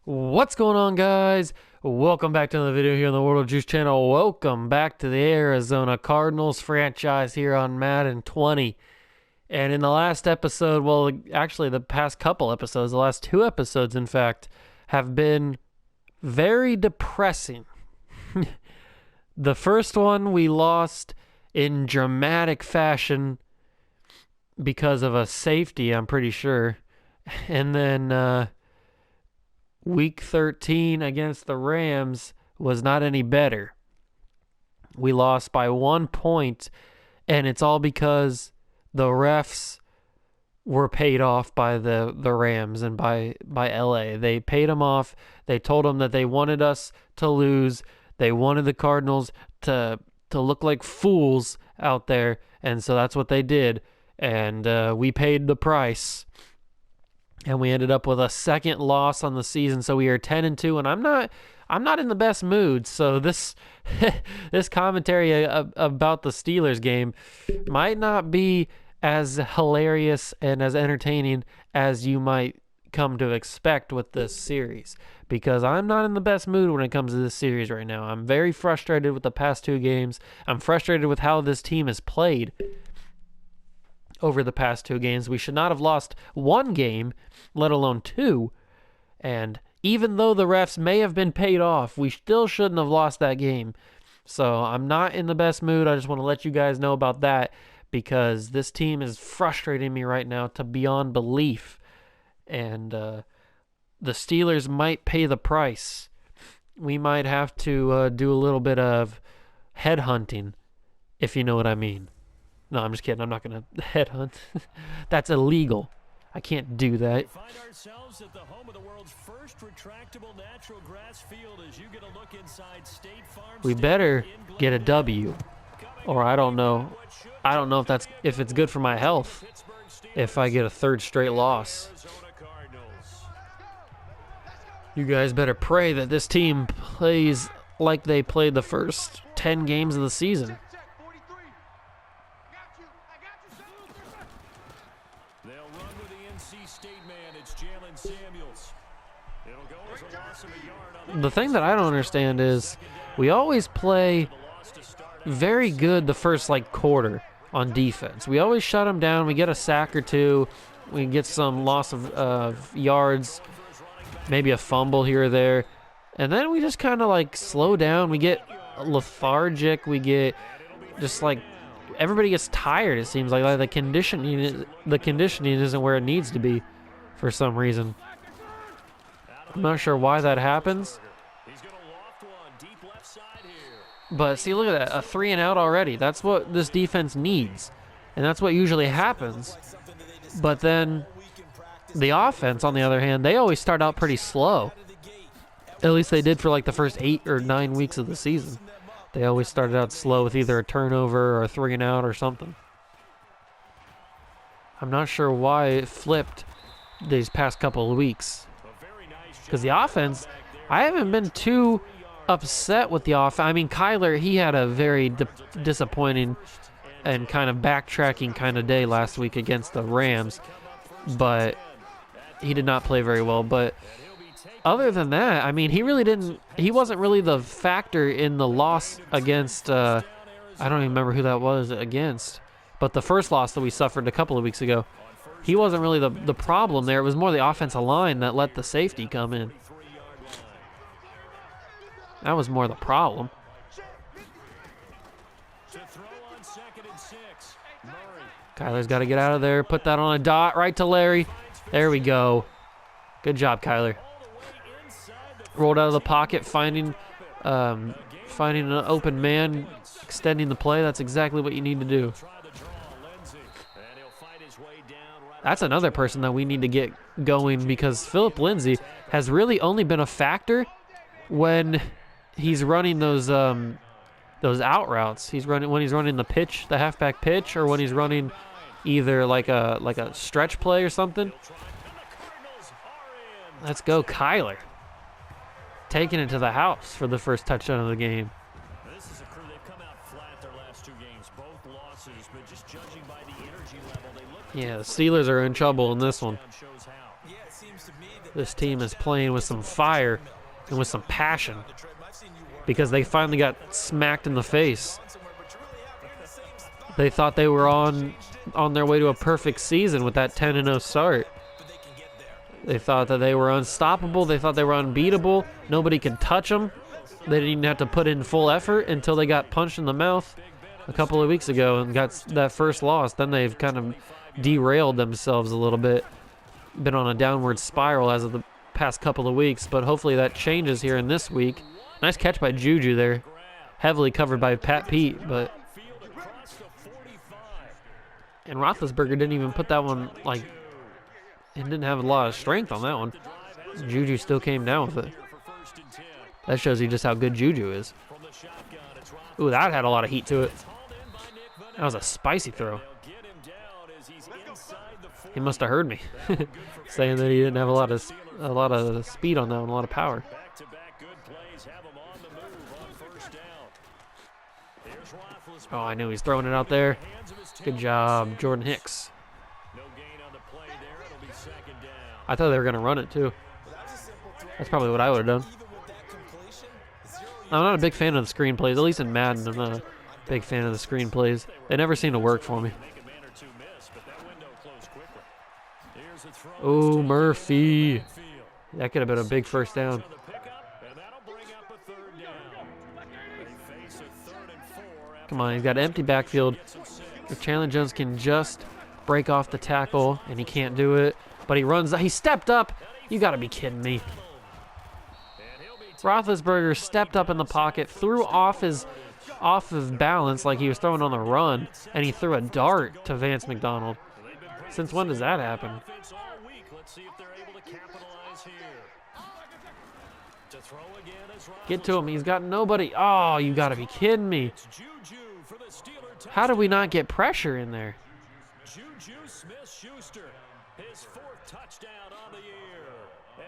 What's going on, guys? Welcome back to another video here on the World of Juice channel. Welcome back to the Arizona Cardinals franchise here on Madden 20. And in the last episode, well, actually the past couple episodes, the last two episodes, in fact, have been very depressing. The first one we lost in dramatic fashion because of a safety, I'm pretty sure. And then, Week 13 against the Rams was not any better. We lost by 1 point, and it's all because the refs were paid off by the Rams and by LA. They paid them off. They told them that they wanted us to lose. They wanted the Cardinals to look like fools out there, and so that's what they did. And we paid the price. And we ended up with a second loss on the season, so we are 10-2. And I'm not in the best mood. So this this commentary about the Steelers game might not be as hilarious and as entertaining as you might come to expect with this series, because I'm not in the best mood when it comes to this series right now. I'm very frustrated with the past two games. I'm frustrated with how this team has played over the past two games. We should not have lost one game, let alone two. And even though the refs may have been paid off, we still shouldn't have lost that game. So I'm not in the best mood. I just want to let you guys know about that, because this team is frustrating me right now to beyond belief. And the Steelers might pay the price. We might have to do a little bit of headhunting, if you know what I mean. No, I'm just kidding. I'm not going to headhunt. That's illegal. I can't do that. We find ourselves at the home of the world's first retractable natural grass field as you get a look inside State Farm. We better get a W, or I don't know. I don't know if it's good for my health if I get a third straight loss. You guys better pray that this team plays like they played the first 10 games of the season. The thing that I don't understand is we always play very good the first quarter on defense. We always shut them down. We get a sack or two. We get some loss of yards, maybe a fumble here or there. And then we just kind of slow down. We get lethargic. We get just everybody gets tired, it seems like. The conditioning isn't where it needs to be for some reason. I'm not sure why that happens. But see, look at that. A 3 and out already. That's what this defense needs. And that's what usually happens. But then the offense, on the other hand, they always start out pretty slow. At least they did for the first 8 or 9 weeks of the season. They always started out slow with either a turnover or a 3 and out or something. I'm not sure why it flipped these past couple of weeks. Because the offense, I haven't been too upset with the offense. I mean, Kyler, he had a very disappointing and kind of backtracking kind of day last week against the Rams. But he did not play very well. But other than that, I mean, he wasn't really the factor in the loss against, I don't even remember who that was against. But the first loss that we suffered a couple of weeks ago, he wasn't really the problem there. It was more the offensive line that let the safety come in. That was more the problem. Kyler's got to get out of there. Put that on a dot right to Larry. There we go. Good job, Kyler. Rolled out of the pocket, finding an open man, extending the play. That's exactly what you need to do. That's another person that we need to get going, because Phillip Lindsay has really only been a factor when he's running those out routes. When he's running the pitch, the halfback pitch, or when he's running either like a stretch play or something. Let's go, Kyler. Taking it to the house for the first touchdown of the game. This is a crew, they've come out flat their last two games, both losses, but just judging by the energy level, they look. Yeah, the Steelers are in trouble in this one. Yeah, it seems This team is playing with some fire and with some passion because they finally got smacked in the face. They thought they were on their way to a perfect season with that 10-0 start. They thought that they were unstoppable. They thought they were unbeatable. Nobody could touch them. They didn't even have to put in full effort until they got punched in the mouth a couple of weeks ago and got that first loss. Then they've kind of derailed themselves a little bit. Been on a downward spiral as of the past couple of weeks, but hopefully that changes here in this week. Nice catch by Juju there. Heavily covered by Pat Pete, but... And Roethlisberger didn't even put that one, like... He didn't have a lot of strength on that one. Juju still came down with it. That shows you just how good Juju is. Ooh, that had a lot of heat to it. That was a spicy throw. He must have heard me, saying that he didn't have a lot of speed on that one, a lot of power. Oh, I knew he's throwing it out there. Good job, Jordan Hicks. I thought they were going to run it too. That's probably what I would have done. I'm not a big fan of the screenplays, at least in Madden. I'm not a big fan of the screenplays. They never seem to work for me. Oh, Murphy. That could have been a big first down. Come on, he's got an empty backfield. If Chandler Jones can just break off the tackle, and he can't do it, but he runs. He stepped up. You got to be kidding me. Roethlisberger stepped up in the pocket, threw off of balance like he was throwing on the run, and he threw a dart to Vance McDonald. Since when does that happen? Get to him. He's got nobody. Oh, you got to be kidding me. How did we not get pressure in there? Juju Smith-Schuster, his fourth touchdown on the year,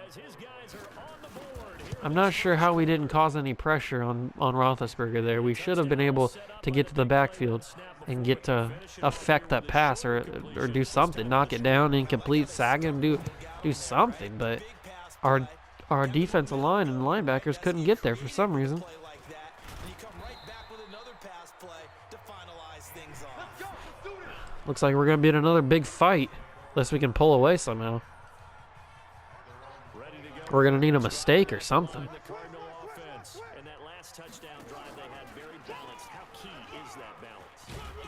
as his guys are on the board. I'm not sure how we didn't cause any pressure on Roethlisberger there. We should have been able to get to the backfield and get to affect that pass or do something. Knock it down, incomplete, sag him, do something. But our defensive line and linebackers couldn't get there for some reason. Looks like we're going to be in another big fight, unless we can pull away somehow. We're going to need a mistake or something.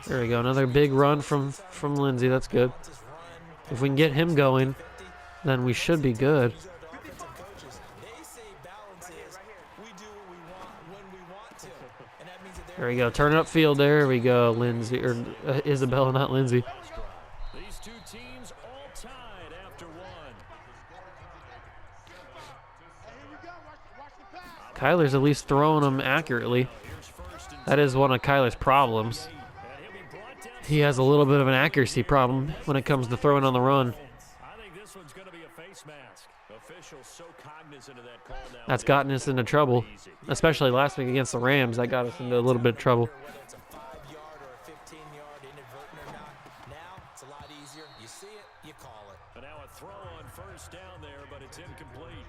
There we go, another big run from Lindsey. That's good. If we can get him going, then we should be good. There we go. Turn it upfield. There we go. Lindsey or Isabella, not Lindsey. These two teams all tied after one. Kyler's at least throwing them accurately. That is one of Kyler's problems. He has a little bit of an accuracy problem when it comes to throwing on the run. I think this one's going to be a face mask. Officials so cognizant of that call now. That's gotten us into trouble, especially last week against the Rams. That got us into a little bit of trouble. Whether it's a 5-yard or a 15-yard inadvertent or not, now it's a lot easier. You see it, you call it. And now a throw on first down there, but it's incomplete.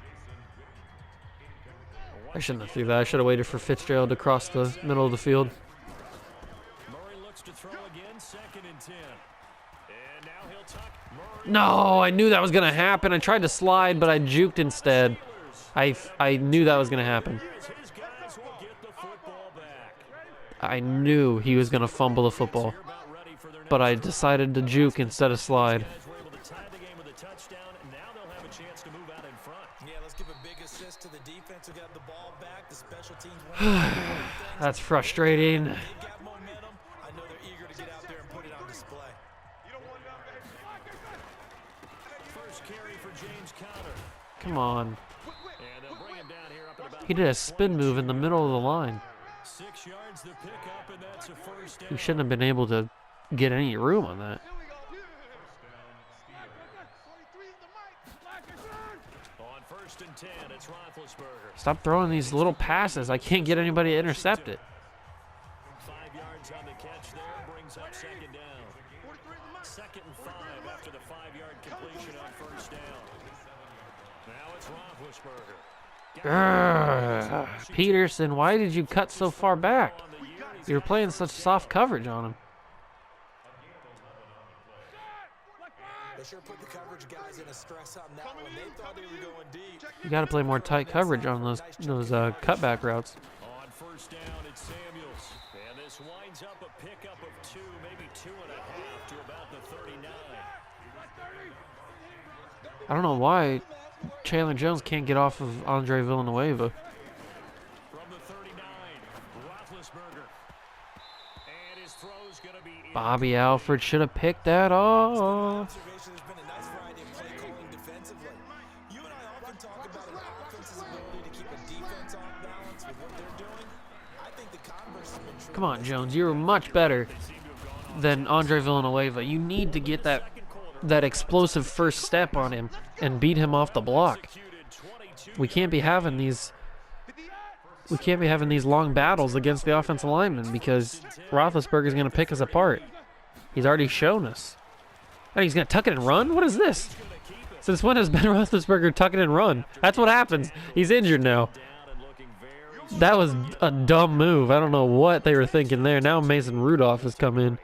I shouldn't have threw that. I should have waited for Fitzgerald to cross the middle of the field. Murray looks to throw again, 2nd and 10. And now he'll tuck Murray. No, I knew that was going to happen. I tried to slide, but I juked instead. I knew that was going to happen. His guys will get the football back. I knew he was going to fumble the football, but I decided to juke instead of slide. Guys were able to tie the game with a touchdown, and now they'll have a chance to move out in front. Yeah, let's give a big assist to the defense who got the ball back. The special teams. That's frustrating. They've got momentum. I know they're eager to get out there and put it on display. First carry for James Conner. Come on. And they'll bring him down here up at about He did a spin move in the middle of the line. 6 yards to pick up, and that's a first down. He shouldn't have been able to get any room on that. On 1st and 10, it's Roethlisberger. Stop throwing these little passes. I can't get anybody to intercept it. 5 yards on the catch there, brings up 2nd down. 2nd and 5 after the 5-yard completion on first down. Peterson, why did you cut so far back? You were playing such soft coverage on him. They sure put the coverage guys in a stress on that one. They thought they were going deep. You got to play more tight coverage on those cutback routes. On first down, it's Samuels. And this winds up a pickup of 2, maybe 2.5 to about the 39. I don't know why Chandler Jones can't get off of Andre Villanueva. From the 39, Roethlisberger. And his throw's going to be in. Bobby Alford should have picked that off. Observation, there's been a nice variety of play calling defensively. You and I often talk about an offense's ability to keep a defense off balance with what they're doing. I think the converse has been true. Come on, Jones. You were much better than Andre Villanueva. You need to get that explosive first step on him and beat him off the block. We can't be having these long battles against the offensive linemen because Roethlisberger's going to pick us apart. He's already shown us. And he's going to tuck it and run? What is this? Since when has Ben Roethlisberger tuck it and run? That's what happens. He's injured now. That was a dumb move. I don't know what they were thinking there. Now Mason Rudolph has come in.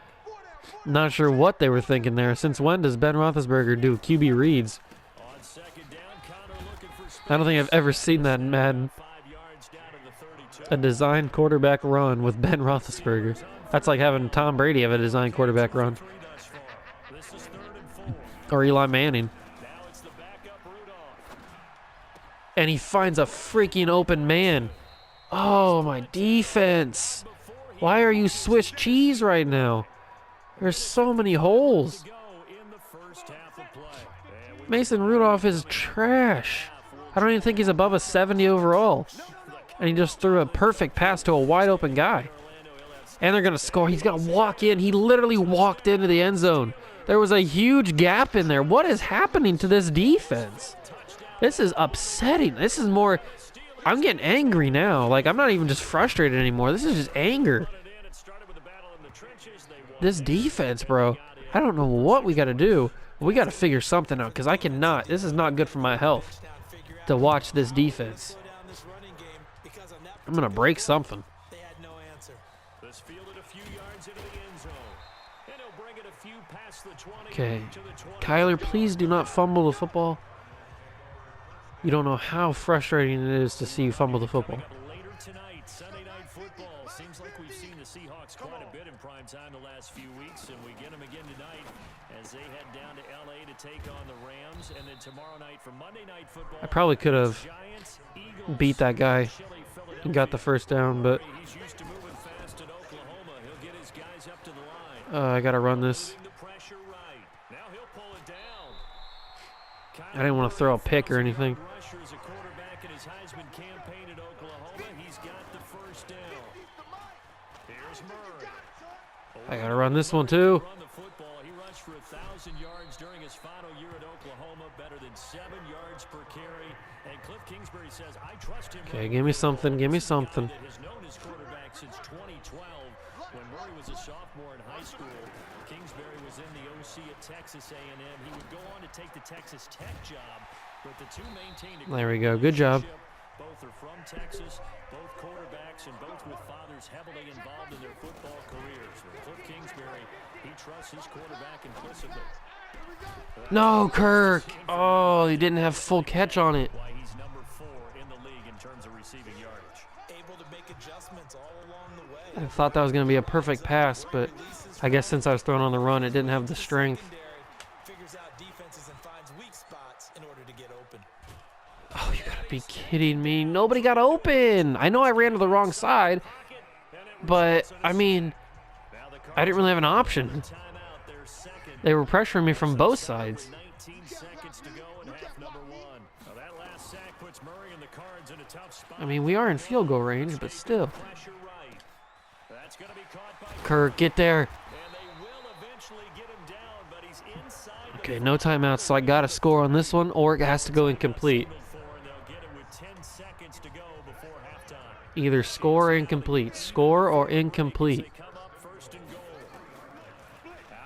Not sure what they were thinking there. Since when does Ben Roethlisberger do QB reads? I don't think I've ever seen that in Madden. A designed quarterback run with Ben Roethlisberger. That's like having Tom Brady have a designed quarterback run. Or Eli Manning. And he finds a freaking open man. Oh, my defense. Why are you Swiss cheese right now? There's so many holes. Mason Rudolph is trash. I don't even think he's above a 70 overall. And he just threw a perfect pass to a wide open guy. And they're going to score. He's going to walk in. He literally walked into the end zone. There was a huge gap in there. What is happening to this defense? This is upsetting. This is more... I'm getting angry now. Like, I'm not even just frustrated anymore. This is just anger. This defense, bro. I don't know what we got to do. We got to figure something out because I cannot. This is not good for my health to watch this defense. I'm going to break something. Okay. Kyler, please do not fumble the football. You don't know how frustrating it is to see you fumble the football. Later tonight, Sunday Night Football. Seems like we've seen the Seahawks quite a bit in prime time the last few weeks, and we get them again tonight as they head down to L.A. to take on the Rams, and then tomorrow night for Monday Night Football. I probably could have beat that guy and got the first down, but I got to run this. I didn't want to throw a pick or anything. I got to run this one too. He rushed for 1,000 yards during his final year at Oklahoma, better than 7 yards per carry. And Cliff Kingsbury says, I trust him. Okay, give me something. Give me something. Has known his quarterback since 2012 when Murray was a sophomore in high school. Kingsbury was in the OC at Texas A&M. He would go on to take the Texas Tech job, but the two maintained a There we go. Good job. Both are from Texas, both quarterbacks, and both with fathers heavily involved in their football careers. Cliff Kingsbury, he trusts his quarterback implicitly. No, Kirk. Oh, he didn't have full catch on it. Why he's number 4 in the league in terms of receiving yardage. Able to make adjustments all along the way. I thought that was going to be a perfect pass, but I guess since I was throwing on the run, it didn't have the strength. Figures out defenses and finds weak spots in order to get open. Oh, you gotta be kidding me. Nobody got open. I know I ran to the wrong side, but, I mean, I didn't really have an option. They were pressuring me from both sides. 19 seconds to go in half number 1. Now that last sack puts Murray and the Cards in a tough spot. I mean, we are in field goal range, but still. Pressure right. That's going to be caught by Kirk, get there. and they will eventually get him down, but he's inside the Okay, no timeouts, so I gotta score on this one, or it has to go incomplete. 4, and they'll get it with 10 seconds to go before halftime. Either score or incomplete. Score or incomplete. Come up first and goal.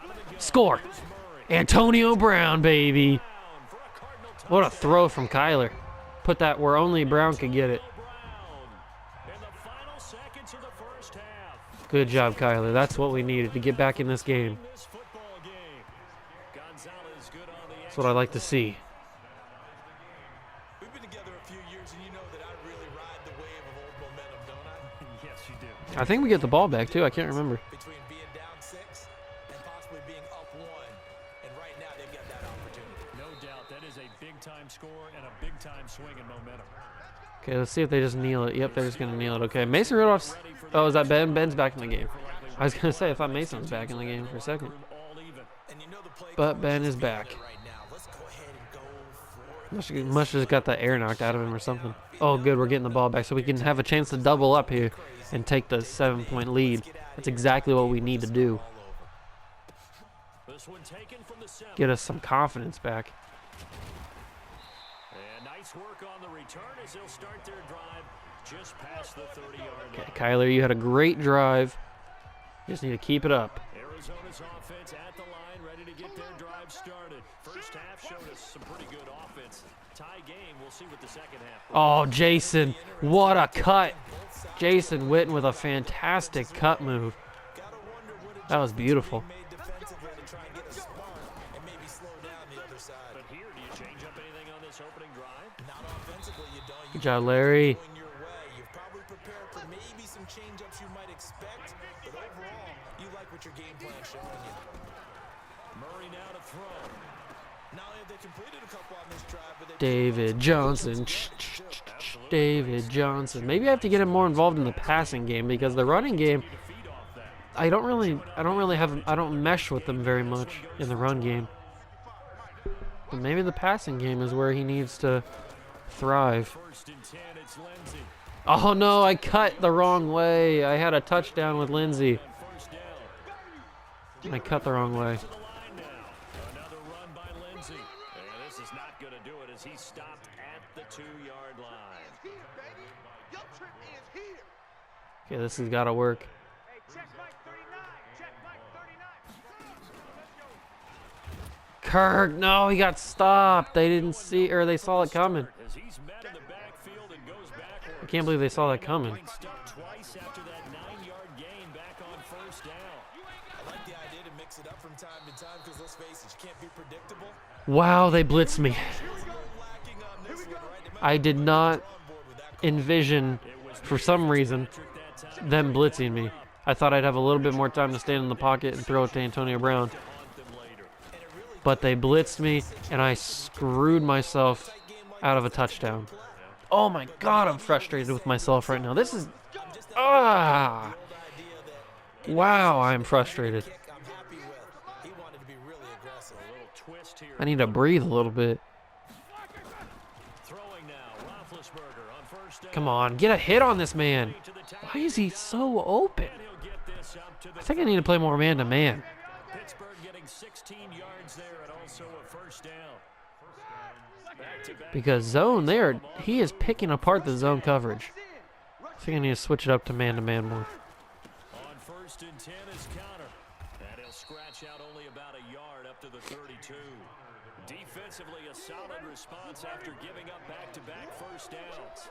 Out of the gun Score. is Murray. Antonio Brown, baby. For a Cardinal What a throw from Kyler. put that where only Brown could get it. Good job, Kyler. That's what we needed to get back in this game. That's what I like to see. We've been together a few years, and you know that I really ride the wave of old momentum, don't I? Yes, you do. I think we get the ball back, too. I can't remember. Between being down 6 and possibly being up 1, and right now they've got that opportunity. No doubt, that is a big-time score and a big-time swing in momentum. Okay, let's see if they just kneel it. Yep, they're just going to kneel it. Okay, Mason Rudolph's... Oh, is that Ben? Ben's back in the game. I was going to say, I thought Mason was back in the game for a second. But Ben is back. Must just got that air knocked out of him or something. Oh, good, we're getting the ball back so we can have a chance to double up here and take the 7-point lead. That's exactly what we need to do. Get us some confidence back. And nice work on the return as they'll start their drive just past the 30-yard line. Okay, Kyler, you had a great drive. You just need to keep it up. Arizona's offense at the line, ready to get their drive started. First half showed us some pretty good offense. Tie game, we'll see what the second half brings. Oh, Jason, what a cut. Jason Witten with a fantastic cut move. That was beautiful. But here, do you change up anything on this opening drive? Good job, Larry. You've probably prepared for maybe some change-ups you might expect, but overall, you like what your game plan showing you. Murray now to throw. Not only have they completed a couple on this drive, but David Johnson. David Johnson. Maybe I have to get him more involved in the passing game because the running game, I don't mesh with them very much in the run game. But maybe the passing game is where he needs to thrive. Oh no, I cut the wrong way. I had a touchdown with Lindsey. I cut the wrong way. Another run by Lindsey. And this is not going to do it as he stopped at the 2-yard line. Okay, this has got to work. Kirk, no, he got stopped. They didn't see, or they saw it coming. As he's met in the backfield and goes backwards. I can't believe they saw that coming. Stopped twice after that 9-yard gain back on first down. I like the idea to mix it up from time to time because let's face it, you can't be predictable. Wow, they blitzed me. I did not envision, for some reason, them blitzing me. I thought I'd have a little bit more time to stand in the pocket and throw it to Antonio Brown. But they blitzed me, and I screwed myself out of a touchdown. Oh my God, I'm frustrated with myself right now. This is... Wow, I'm frustrated. I need to breathe a little bit. Come on, get a hit on this man. Why is he so open? I think I need to play more man-to-man. Pittsburgh getting 16 yards there and also a first down. Because zone there, he is picking apart the zone coverage. I think I need to switch it up to man-to-man more. On first and 10 is counter. And he'll scratch out only about a yard up to the 32. Defensively, a solid response after giving up back-to-back first downs.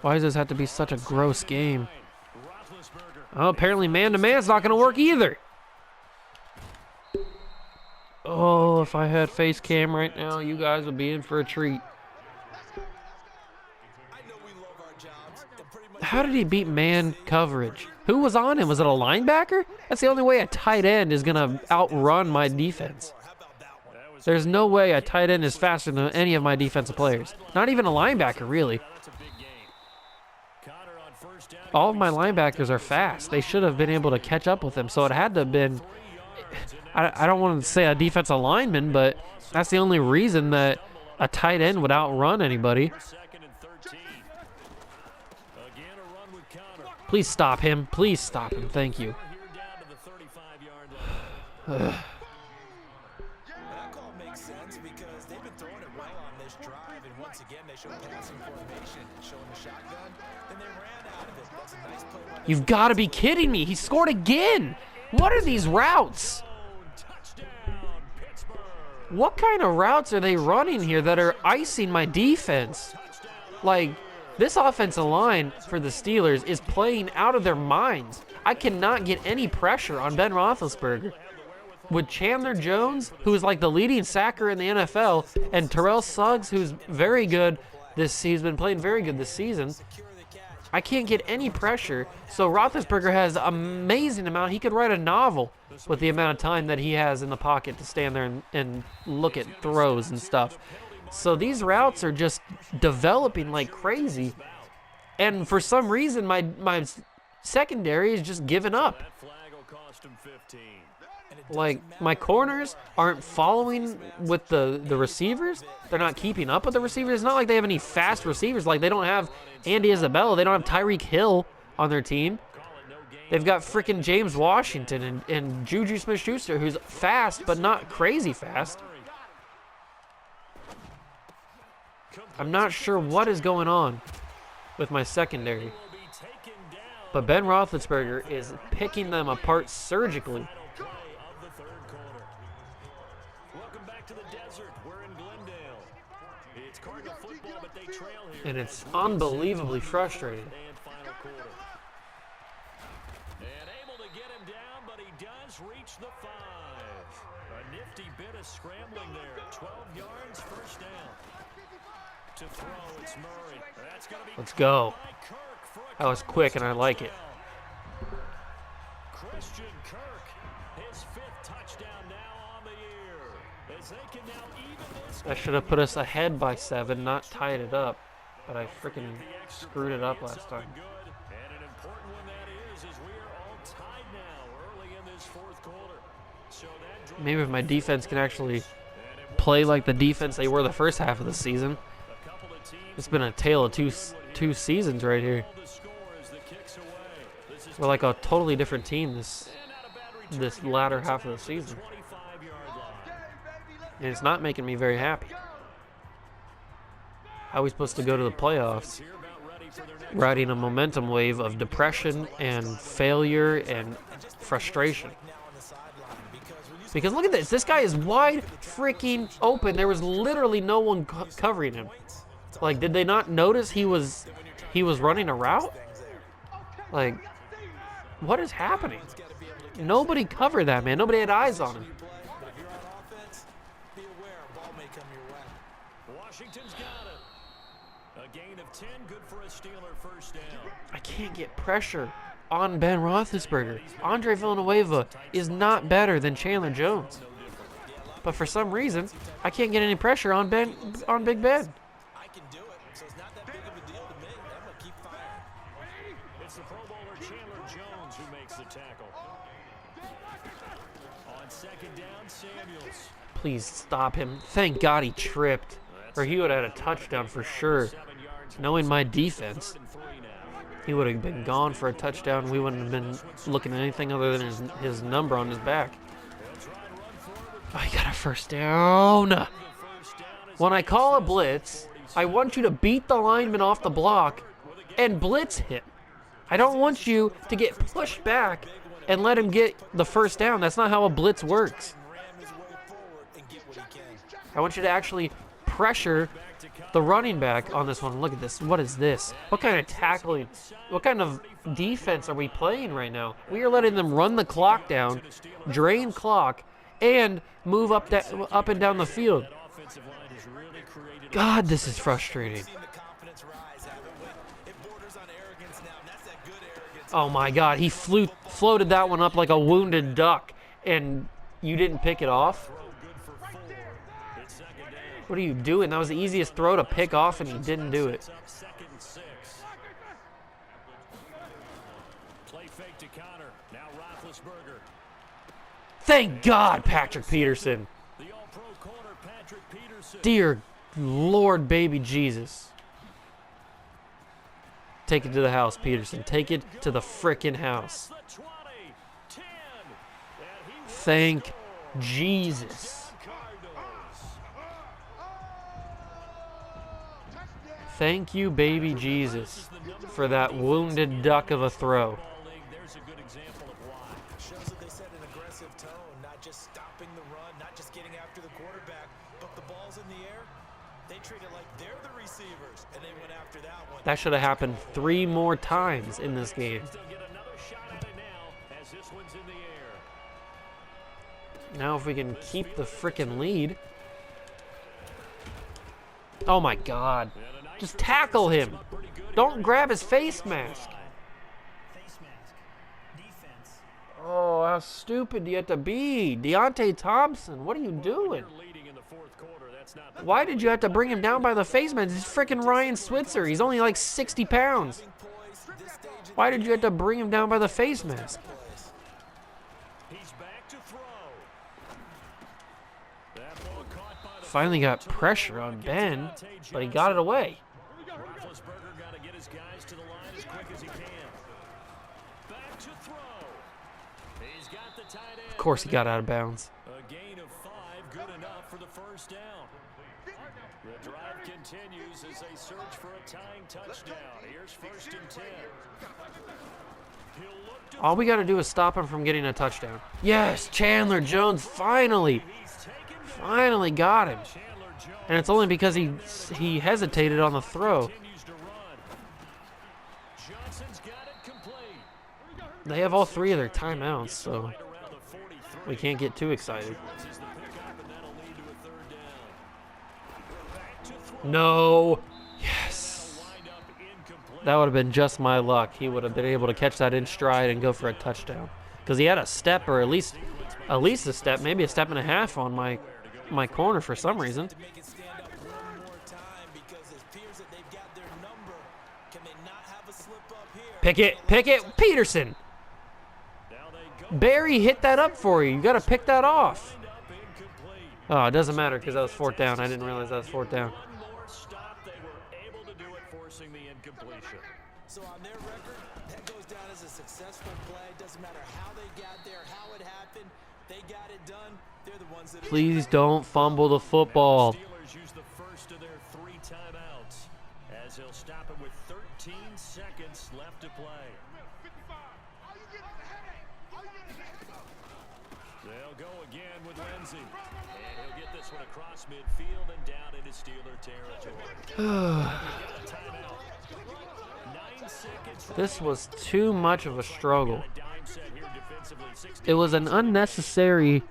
Why does this have to be such a gross game? Oh, apparently man-to-man's not going to work either. Oh, if I had face cam right now, you guys would be in for a treat. How did he beat man coverage? Who was on him? Was it a linebacker? That's the only way a tight end is going to outrun my defense. There's no way a tight end is faster than any of my defensive players. Not even a linebacker, really. All of my linebackers are fast. They should have been able to catch up with him, so it had to have been... I don't want to say a defensive lineman, but that's the only reason that a tight end would outrun anybody. Please stop him. Please stop him. Thank you. That call makes sense because they've been throwing it well on this drive, and once again they showed passing formation, showing the shotgun, and they ran out of it. That's a nice play. You've got to be kidding me. He scored again. What are these routes? What kind of routes are they running here that are icing my defense? Like, this offensive line for the Steelers is playing out of their minds. I cannot get any pressure on Ben Roethlisberger. With Chandler Jones, who is like the leading sacker in the NFL, and Terrell Suggs, who's very good he's been playing very good this season, I can't get any pressure. So Roethlisberger has an amazing amount. He could write a novel with the amount of time that he has in the pocket to stand there and look at throws and stuff. So these routes are just developing like crazy. And for some reason, my secondary is just giving up. Like, my corners aren't following with the receivers. They're not keeping up with the receivers. It's not like they have any fast receivers. Like, they don't have Andy Isabella. They don't have Tyreek Hill on their team. They've got freaking James Washington and Juju Smith-Schuster, who's fast but not crazy fast. I'm not sure what is going on with my secondary. But Ben Roethlisberger is picking them apart surgically. And it's unbelievably frustrating. And able to get him down, but he does reach the 5. A nifty bit of scrambling there. 12 yards, first down. To throw, it's Murray. That's gonna be Let's go. That was quick, and I like it. Christian Kirk, his 5th touchdown now on the year. As they can now even this. I should have put us ahead by 7, not tied it up. But I freaking screwed it up last time. And an important one that is we are all tied now early in this 4th quarter. So that Maybe if my defense can actually play like the defense they were the first half of the season. It's been a tale of two seasons right here. We're like a totally different team this latter half of the season. And it's not making me very happy. How are we supposed to go to the playoffs riding a momentum wave of depression and failure and frustration? Because look at this. This guy is wide freaking open. There was literally no one covering him. Like, did they not notice he was running a route? Like, what is happening? Nobody covered that, man. Nobody had eyes on him. Washington's got it. A gain of 10, good for a Steeler first down. I can't get pressure on Ben Roethlisberger. Andre Villanueva is not better than Chandler Jones. But for some reason, I can't get any pressure on Big Ben. I can do it, so it's not that big of a deal to me. I'm going to keep firing. It's the Pro Bowler Chandler Jones who makes the tackle. On 2nd down, Samuels. Please stop him. Thank God he tripped. Or he would have had a touchdown for sure. Knowing my defense, he would have been gone for a touchdown. We wouldn't have been looking at anything other than his number on his back. Oh, he got a first down. When I call a blitz, I want you to beat the lineman off the block and blitz him. I don't want you to get pushed back and let him get the first down. That's not how a blitz works. I want you to actually pressure the running back on this one. Look at this. What is this? What kind of tackling? What kind of defense are we playing right now? We are letting them run the clock down, drain clock, and move up and down the field. God, this is frustrating. Oh my God, he floated that one up like a wounded duck, and you didn't pick it off? What are you doing? That was the easiest throw to pick off, and you didn't do it. Thank God, Patrick Peterson. Dear Lord, baby Jesus. Take it to the house, Peterson. Take it to the frickin' house. Thank Jesus. Thank you, baby Jesus, for that wounded duck of a throw. stuffing the run, not just getting after the quarterback, but the ball's in the air. They treat it like they're the receivers, and they went after that one. That should have happened 3 more times in this game. Still get another shot at it now as this one's in the air. Now if we can keep the frickin' lead. Oh my God. Just tackle him. Don't grab his face mask. Oh, how stupid do you have to be? Deontay Thompson, what are you doing? Why did you have to bring him down by the face mask? He's freaking Ryan Switzer. He's only like 60 pounds. Why did you have to bring him down by the face mask? He's back to throw. That ball caught by the Finally got pressure on Ben, but he got it away. Roethlisberger got to get his guys to the line as quick as he can. Back to throw. He's got the tight end. Of course he got out of bounds. A gain of 5, good enough for the first down. The drive continues as they search for a tying touchdown. Here's 1st and 10. He'll look to All we got to do is stop him from getting a touchdown. Yes, Chandler Jones finally got him. Chandler Jones. And it's only because he hesitated on the throw. Continues to run. Johnson's got it complete. They have all 3 of their timeouts, so Right around the 43. we can't get too excited. This is the pickup, and that'll lead to a 3rd down. Back to throw. No. Yes. Wind up incomplete. That would have been just my luck. He would have been able to catch that in stride and go for a touchdown. Because he had a step, or at least a step, maybe a step and a half on my corner for some reason. To make it stand up one more time because it appears that they've got their number. Can they not have a slip up here? Pick it, Peterson. Now they go. Barry hit that up for you. You got to pick that off. Wind up incomplete. Oh, it doesn't matter because that was 4th down. I didn't realize that was 4th down. One more stop. They were able to do it, forcing the incompletion. So on their record, that goes down as a successful play. Doesn't matter how they got there, how it happened. They got it done. They're the ones that. Please don't fumble the football. Steelers use the first of their 3 timeouts as he'll stop it with 13 seconds left to play. They'll go again with Lindsey. And he'll get this one across midfield and down into Steeler territory. Get a timeout. 9 seconds. This was too much of a struggle. A dime set here defensively. 16 It was an unnecessarily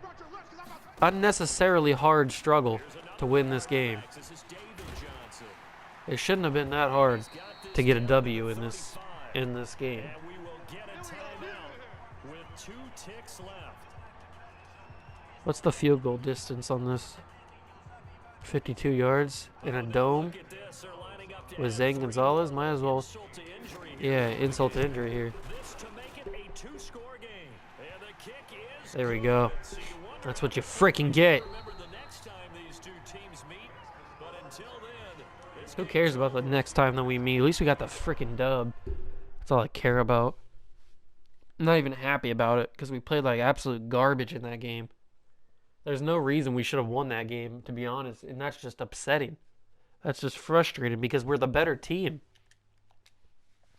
hard struggle to win this game. This is David Johnson. It shouldn't have been that hard to get a W in this game. And we will get a timeout with 2 ticks left. What's the field goal distance on this? 52 yards in a dome Look at this. They're lining up to with add Zane 3 Gonzalez. Might as well, insult to injury here. yeah, insult to injury here. This to make it a 2-score game. And the kick is There we go. So you wonder That's what you freaking get. remember the next time these 2 teams meet. But until then, this Who game cares about the next time that we meet? At least we got the freaking dub. That's all I care about. I'm not even happy about it because we played like absolute garbage in that game. There's no reason we should have won that game, to be honest, and that's just upsetting. That's just frustrating because we're the better team.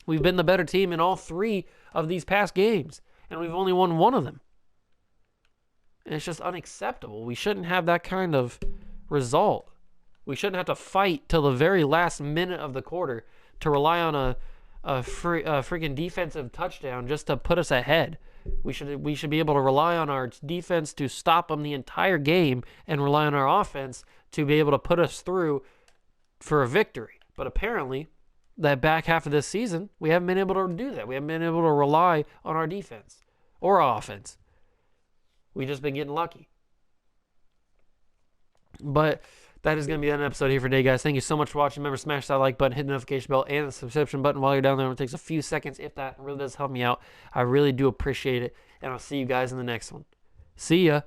We've been the better team in all 3 of these past games, and we've only won 1 of them. And it's just unacceptable. We shouldn't have that kind of result. We shouldn't have to fight till the very last minute of the quarter to rely on a freaking defensive touchdown just to put us ahead. We should be able to rely on our defense to stop them the entire game and rely on our offense to be able to put us through for a victory. But apparently, that back half of this season, we haven't been able to do that. We haven't been able to rely on our defense or our offense. We've just been getting lucky. But that is going to be an episode here for today, guys. Thank you so much for watching. Remember, smash that like button, hit the notification bell, and the subscription button while you're down there. It takes a few seconds, if that. It really does help me out. I really do appreciate it. And I'll see you guys in the next one. See ya.